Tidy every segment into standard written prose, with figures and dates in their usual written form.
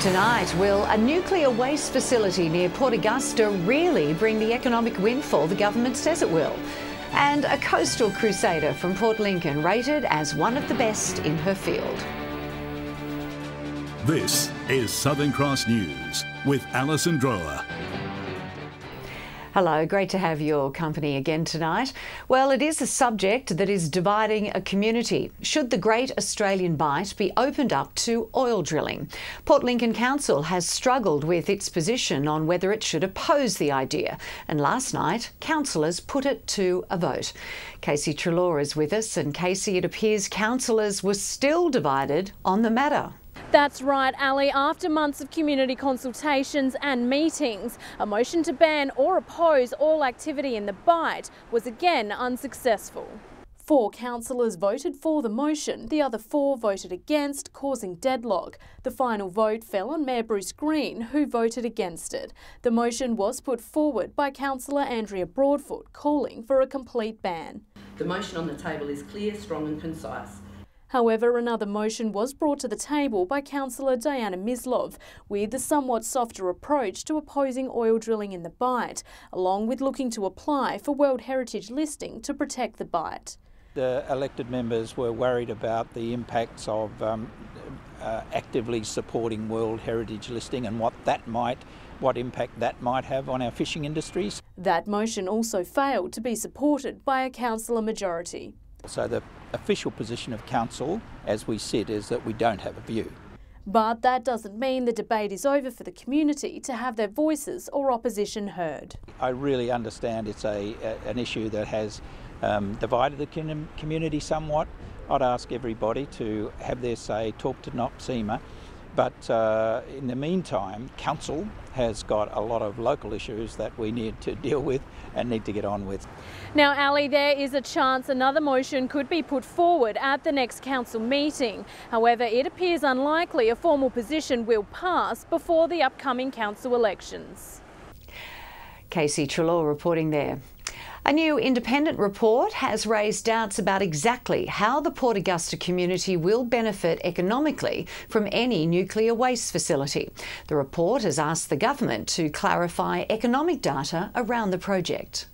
Tonight, will a nuclear waste facility near Port Augusta really bring the economic windfall the government says it will? And a coastal crusader from Port Lincoln rated as one of the best in her field. This is Southern Cross News with Alison Drower. Hello, great to have your company again tonight. Well, it is a subject that is dividing a community. Should the Great Australian Bight be opened up to oil drilling? Port Lincoln Council has struggled with its position on whether it should oppose the idea, and last night councillors put it to a vote. Casey Treloar is with us, and Casey, it appears councillors were still divided on the matter. That's right, Ali. After months of community consultations and meetings, a motion to ban or oppose all activity in the Bight was again unsuccessful. 4 councillors voted for the motion, the other 4 voted against, causing deadlock. The final vote fell on Mayor Bruce Green, who voted against it. The motion was put forward by Councillor Andrea Broadfoot, calling for a complete ban. The motion on the table is clear, strong and concise. However, another motion was brought to the table by Councillor Diana Mislov with a somewhat softer approach to opposing oil drilling in the Bight, along with looking to apply for World Heritage listing to protect the Bight. The elected members were worried about the impacts of actively supporting World Heritage listing and what impact that might have on our fishing industries. That motion also failed to be supported by a councillor majority. So the official position of council, as we sit, is that we don't have a view. But that doesn't mean the debate is over for the community to have their voices or opposition heard. I really understand it's an issue that has divided the community somewhat. I'd ask everybody to have their say, talk to NOPSEMA. But in the meantime, council has got a lot of local issues that we need to deal with and need to get on with. Now, Ali, there is a chance another motion could be put forward at the next council meeting. However, it appears unlikely a formal position will pass before the upcoming council elections. Casey Treloar reporting there. A new independent report has raised doubts about exactly how the Port Augusta community will benefit economically from any nuclear waste facility. The report has asked the government to clarify economic data around the project.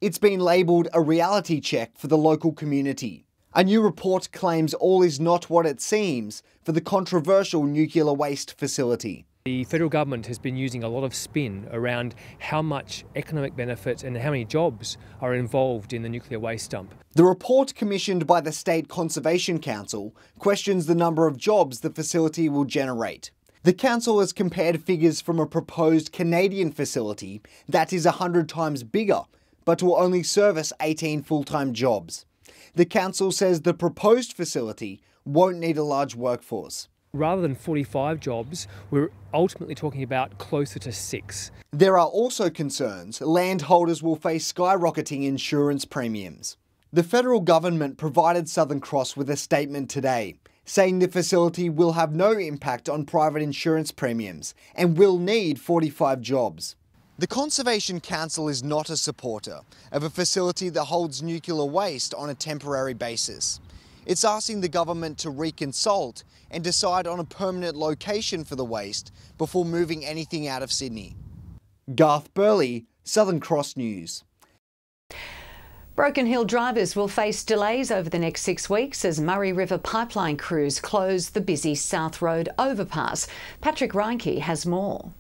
It's been labelled a reality check for the local community. A new report claims all is not what it seems for the controversial nuclear waste facility. The federal government has been using a lot of spin around how much economic benefit and how many jobs are involved in the nuclear waste dump. The report commissioned by the State Conservation Council questions the number of jobs the facility will generate. The council has compared figures from a proposed Canadian facility that is 100 times bigger, but will only service 18 full-time jobs. The council says the proposed facility won't need a large workforce. Rather than 45 jobs, we're ultimately talking about closer to 6. There are also concerns landholders will face skyrocketing insurance premiums. The federal government provided Southern Cross with a statement today, saying the facility will have no impact on private insurance premiums and will need 45 jobs. The Conservation Council is not a supporter of a facility that holds nuclear waste on a temporary basis. It's asking the government to reconsult and decide on a permanent location for the waste before moving anything out of Sydney. Garth Burley, Southern Cross News. Broken Hill drivers will face delays over the next 6 weeks as Murray River pipeline crews close the busy South Road overpass. Patrick Reinke has more.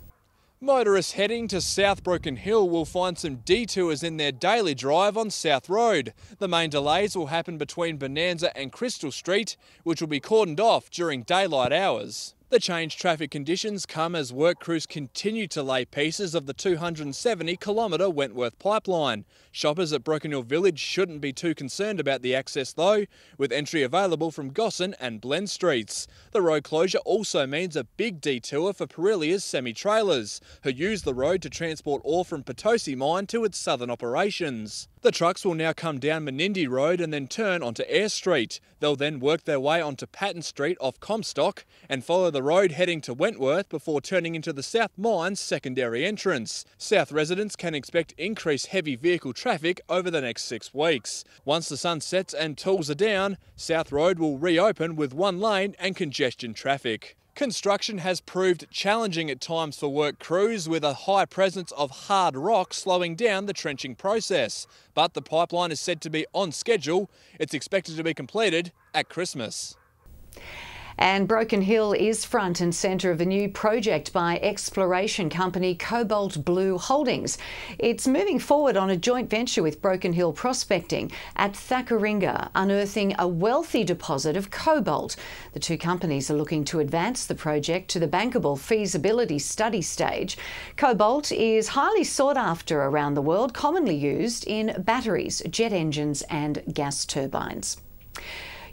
Motorists heading to South Broken Hill will find some detours in their daily drive on South Road. The main delays will happen between Bonanza and Crystal Street, which will be cordoned off during daylight hours. The changed traffic conditions come as work crews continue to lay pieces of the 270-kilometre Wentworth pipeline. Shoppers at Broken Hill Village shouldn't be too concerned about the access though, with entry available from Gossan and Blend Streets. The road closure also means a big detour for Parilia's semi-trailers, who use the road to transport ore from Potosi Mine to its southern operations. The trucks will now come down Menindee Road and then turn onto Eyre Street. They'll then work their way onto Patton Street off Comstock and follow the road heading to Wentworth before turning into the South Mine's secondary entrance. South residents can expect increased heavy vehicle traffic over the next 6 weeks. Once the sun sets and tools are down, South Road will reopen with one lane and congestion traffic. Construction has proved challenging at times for work crews, with a high presence of hard rock slowing down the trenching process. But the pipeline is said to be on schedule. It's expected to be completed at Christmas. And Broken Hill is front and centre of a new project by exploration company Cobalt Blue Holdings. It's moving forward on a joint venture with Broken Hill Prospecting at Thakkaringa, unearthing a wealthy deposit of cobalt. The two companies are looking to advance the project to the bankable feasibility study stage. Cobalt is highly sought after around the world, commonly used in batteries, jet engines and gas turbines.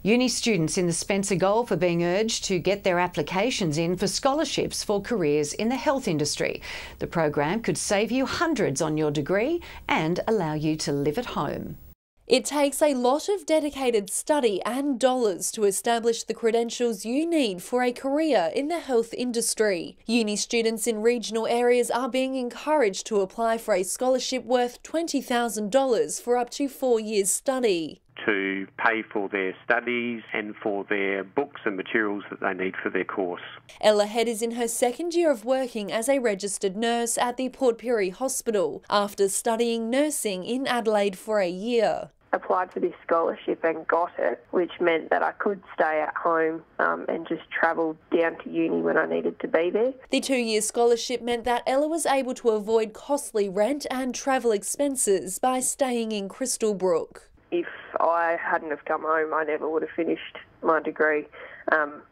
Uni students in the Spencer Gulf are being urged to get their applications in for scholarships for careers in the health industry. The program could save you hundreds on your degree and allow you to live at home. It takes a lot of dedicated study and dollars to establish the credentials you need for a career in the health industry. Uni students in regional areas are being encouraged to apply for a scholarship worth $20,000 for up to 4 years' study. To pay for their studies and for their books and materials that they need for their course. Ella Head is in her second year of working as a registered nurse at the Port Pirie Hospital after studying nursing in Adelaide for a year. Applied for this scholarship and got it, which meant that I could stay at home and just travel down to uni when I needed to be there. The 2-year scholarship meant that Ella was able to avoid costly rent and travel expenses by staying in Crystalbrook. If I hadn't have come home, I never would have finished my degree.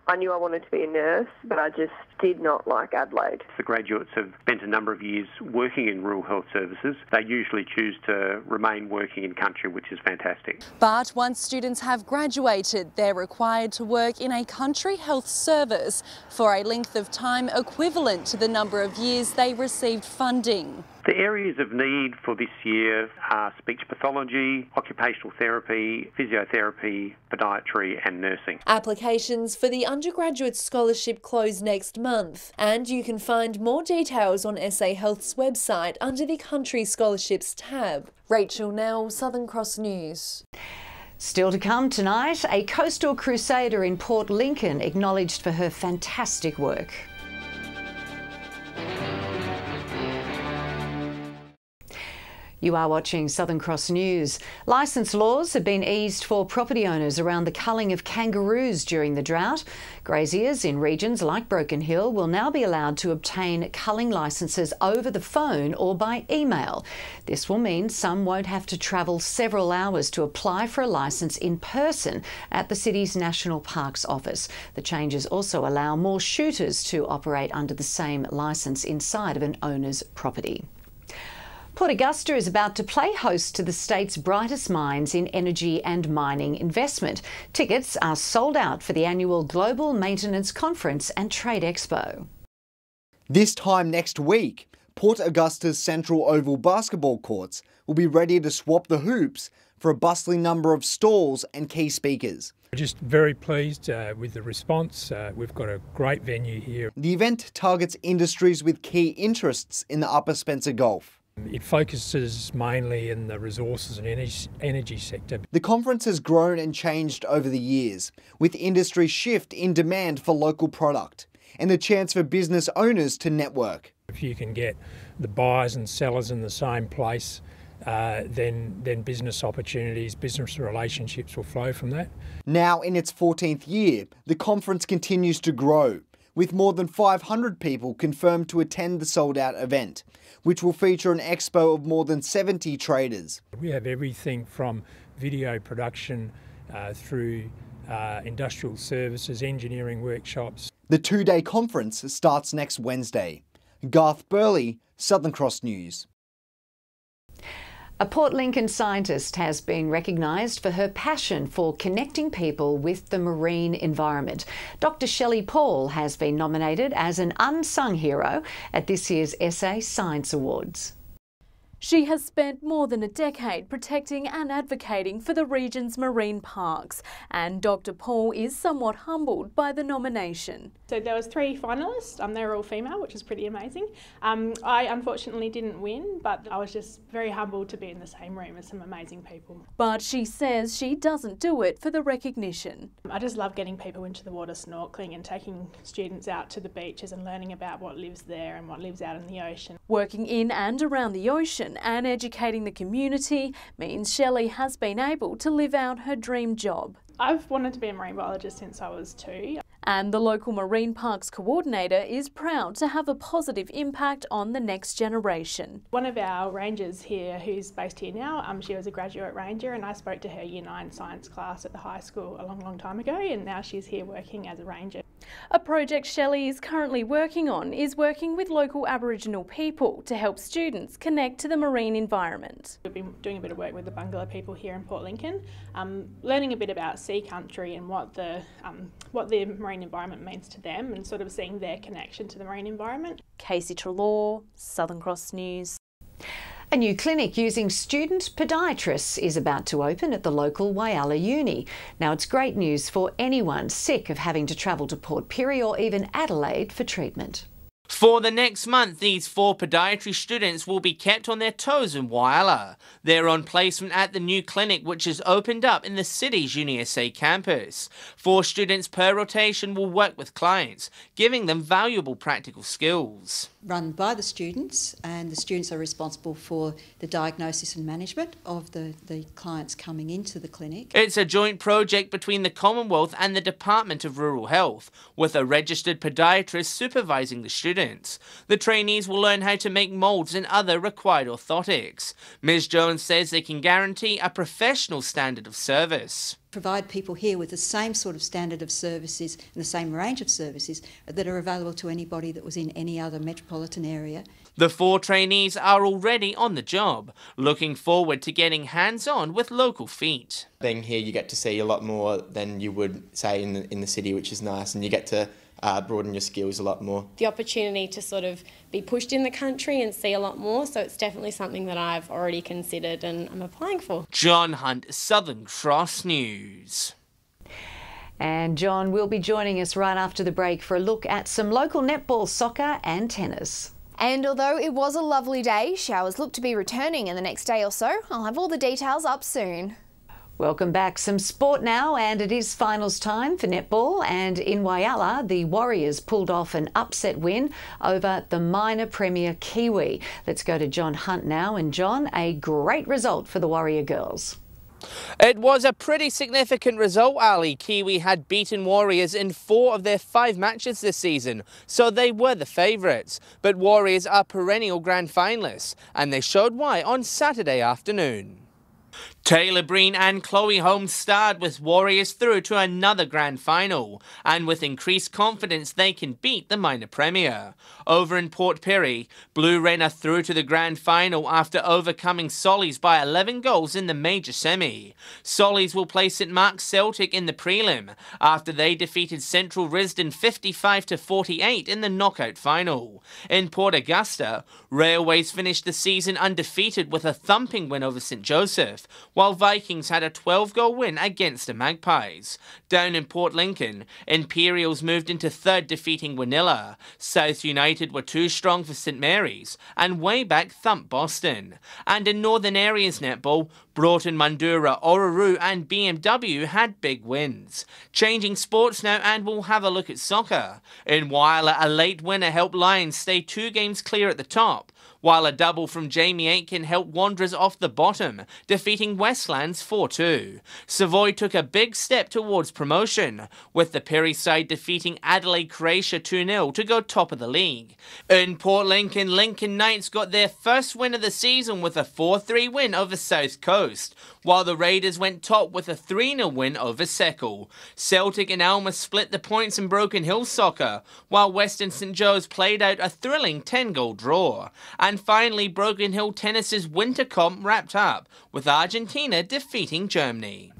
I knew I wanted to be a nurse, but I just did not like Adelaide. The graduates have spent a number of years working in rural health services. They usually choose to remain working in country, which is fantastic. But once students have graduated, they're required to work in a country health service for a length of time equivalent to the number of years they received funding. The areas of need for this year are speech pathology, occupational therapy, physiotherapy, podiatry and nursing. Applications for the undergraduate scholarship close next month, and you can find more details on SA Health's website under the Country Scholarships tab. Rachel Nell, Southern Cross News. Still to come tonight, a coastal crusader in Port Lincoln acknowledged for her fantastic work. You are watching Southern Cross News. Licence laws have been eased for property owners around the culling of kangaroos during the drought. Graziers in regions like Broken Hill will now be allowed to obtain culling licences over the phone or by email. This will mean some won't have to travel several hours to apply for a licence in person at the city's National Parks office. The changes also allow more shooters to operate under the same licence inside of an owner's property. Port Augusta is about to play host to the state's brightest minds in energy and mining investment. Tickets are sold out for the annual Global Maintenance Conference and Trade Expo. This time next week, Port Augusta's Central Oval basketball courts will be ready to swap the hoops for a bustling number of stalls and key speakers. We're just very pleased with the response. We've got a great venue here. The event targets industries with key interests in the Upper Spencer Gulf. It focuses mainly in the resources and energy sector. The conference has grown and changed over the years, with industry shift in demand for local product and the chance for business owners to network. If you can get the buyers and sellers in the same place, then business opportunities, business relationships will flow from that. Now in its 14th year, the conference continues to grow, with more than 500 people confirmed to attend the sold-out event, which will feature an expo of more than 70 traders. We have everything from video production through industrial services, engineering workshops. The two-day conference starts next Wednesday. Garth Burley, Southern Cross News. A Port Lincoln scientist has been recognised for her passion for connecting people with the marine environment. Dr. Shelley Paul has been nominated as an unsung hero at this year's SA Science Awards. She has spent more than a decade protecting and advocating for the region's marine parks, and Dr. Paul is somewhat humbled by the nomination. So there was 3 finalists, they were all female, which is pretty amazing. I unfortunately didn't win, but I was just very humbled to be in the same room as some amazing people. But she says she doesn't do it for the recognition. I just love getting people into the water snorkeling and taking students out to the beaches and learning about what lives there and what lives out in the ocean. Working in and around the ocean and educating the community means Shelley has been able to live out her dream job. I've wanted to be a marine biologist since I was 2. And the local Marine Parks coordinator is proud to have a positive impact on the next generation. One of our rangers here, who's based here now, she was a graduate ranger, and I spoke to her Year 9 science class at the high school a long time ago, and now she's here working as a ranger. A project Shelley is currently working on is working with local Aboriginal people to help students connect to the marine environment. We've been doing a bit of work with the Bungalow people here in Port Lincoln, learning a bit about sea country and what the marine environment means to them, and sort of seeing their connection to the marine environment. Casey Treloar, Southern Cross News. A new clinic using student podiatrists is about to open at the local Whyalla Uni. Now, it's great news for anyone sick of having to travel to Port Pirie or even Adelaide for treatment. For the next month, these 4 podiatry students will be kept on their toes in Whyalla. They're on placement at the new clinic, which is opened up in the city's UniSA campus. 4 students per rotation will work with clients, giving them valuable practical skills. Run by the students, and the students are responsible for the diagnosis and management of the clients coming into the clinic. It's a joint project between the Commonwealth and the Department of Rural Health, with a registered podiatrist supervising the students. The trainees will learn how to make moulds and other required orthotics. Ms. Jones says they can guarantee a professional standard of service. Provide people here with the same sort of standard of services and the same range of services that are available to anybody that was in any other metropolitan area. The 4 trainees are already on the job, looking forward to getting hands-on with local feet. Being here, you get to see a lot more than you would, say, in the city, which is nice, and you get to broaden your skills a lot more. The opportunity to sort of be pushed in the country and see a lot more, so it's definitely something that I've already considered and I'm applying for. John Hunt, Southern Cross News. And John will be joining us right after the break for a look at some local netball, soccer and tennis. And although it was a lovely day, showers look to be returning in the next day or so. I'll have all the details up soon. Welcome back. Some sport now, and it is finals time for netball, and in Whyalla the Warriors pulled off an upset win over the minor premier Kiwi. Let's go to John Hunt now, and John, a great result for the Warrior girls. It was a pretty significant result, Ali. Kiwi had beaten Warriors in 4 of their 5 matches this season, so they were the favourites. But Warriors are perennial grand finalists, and they showed why on Saturday afternoon. Taylor Breen and Chloe Holmes starred with Warriors through to another grand final, and with increased confidence they can beat the minor premier. Over in Port Pirie, Blue Wren are through to the grand final after overcoming Solly's by 11 goals in the major semi. Solly's will play St Mark's Celtic in the prelim after they defeated Central Risdon 55-48 in the knockout final. In Port Augusta, Railways finished the season undefeated with a thumping win over St Joseph, while Vikings had a 12-goal win against the Magpies. Down in Port Lincoln, Imperials moved into 3rd, defeating Wanilla. South United were too strong for St Mary's, and Wayback thumped Boston. And in Northern Areas netball, Broughton, Mandurah, Orroroo and BMW had big wins. Changing sports now, and we'll have a look at soccer. In Whyalla, a late winner helped Lions stay 2 games clear at the top, while a double from Jamie Aitken helped Wanderers off the bottom, defeating Westlands 4-2. Savoy took a big step towards promotion, with the Pirie side defeating Adelaide Croatia 2-0 to go top of the league. In Port Lincoln, Lincoln Knights got their first win of the season with a 4-3 win over South Coast, while the Raiders went top with a 3-0 win over Seckle. Celtic and Alma split the points in Broken Hill soccer, while Western St Joe's played out a thrilling 10-goal draw. And finally, Broken Hill Tennis's winter comp wrapped up, with Argentina defeating Germany.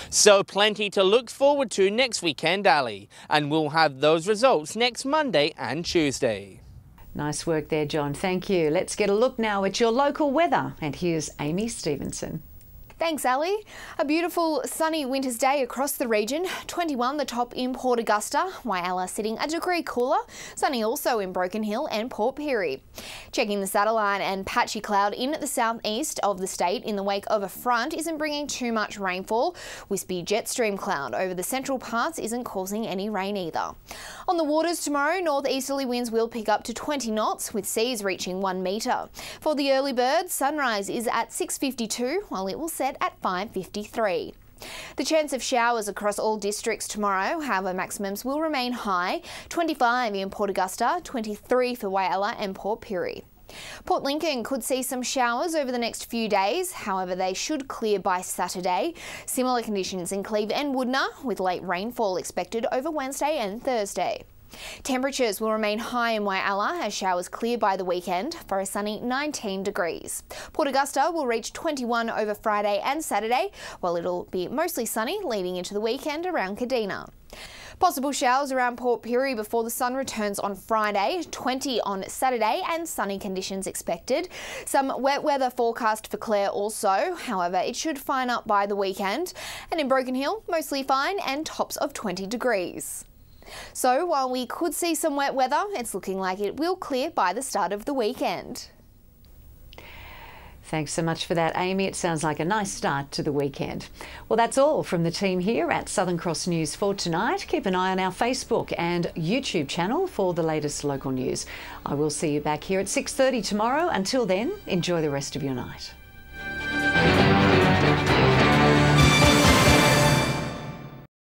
So plenty to look forward to next weekend, Ali, and we'll have those results next Monday and Tuesday. Nice work there, John. Thank you. Let's get a look now at your local weather. And here's Amy Stevenson. Thanks, Ali. A beautiful sunny winter's day across the region. 21 the top in Port Augusta, Whyalla sitting a degree cooler. Sunny also in Broken Hill and Port Pirie. Checking the satellite, and patchy cloud in the southeast of the state in the wake of a front isn't bringing too much rainfall. Wispy jet stream cloud over the central parts isn't causing any rain either. On the waters tomorrow, northeasterly winds will pick up to 20 knots with seas reaching 1 metre. For the early birds, sunrise is at 6:52 while it will set at 5:53. The chance of showers across all districts tomorrow, however, maximums will remain high. 25 in Port Augusta, 23 for Whyalla and Port Pirie. Port Lincoln could see some showers over the next few days, however they should clear by Saturday. Similar conditions in Cleve and Woodner, with late rainfall expected over Wednesday and Thursday. Temperatures will remain high in Whyalla as showers clear by the weekend for a sunny 19 degrees. Port Augusta will reach 21 over Friday and Saturday, while it'll be mostly sunny leading into the weekend around Kadina. Possible showers around Port Pirie before the sun returns on Friday, 20 on Saturday, and sunny conditions expected. Some wet weather forecast for Clare also, however it should fine up by the weekend. And in Broken Hill, mostly fine and tops of 20 degrees. So while we could see some wet weather, it's looking like it will clear by the start of the weekend. Thanks so much for that, Amy. It sounds like a nice start to the weekend. Well, that's all from the team here at Southern Cross News for tonight. Keep an eye on our Facebook and YouTube channel for the latest local news. I will see you back here at 6:30 tomorrow. Until then, enjoy the rest of your night.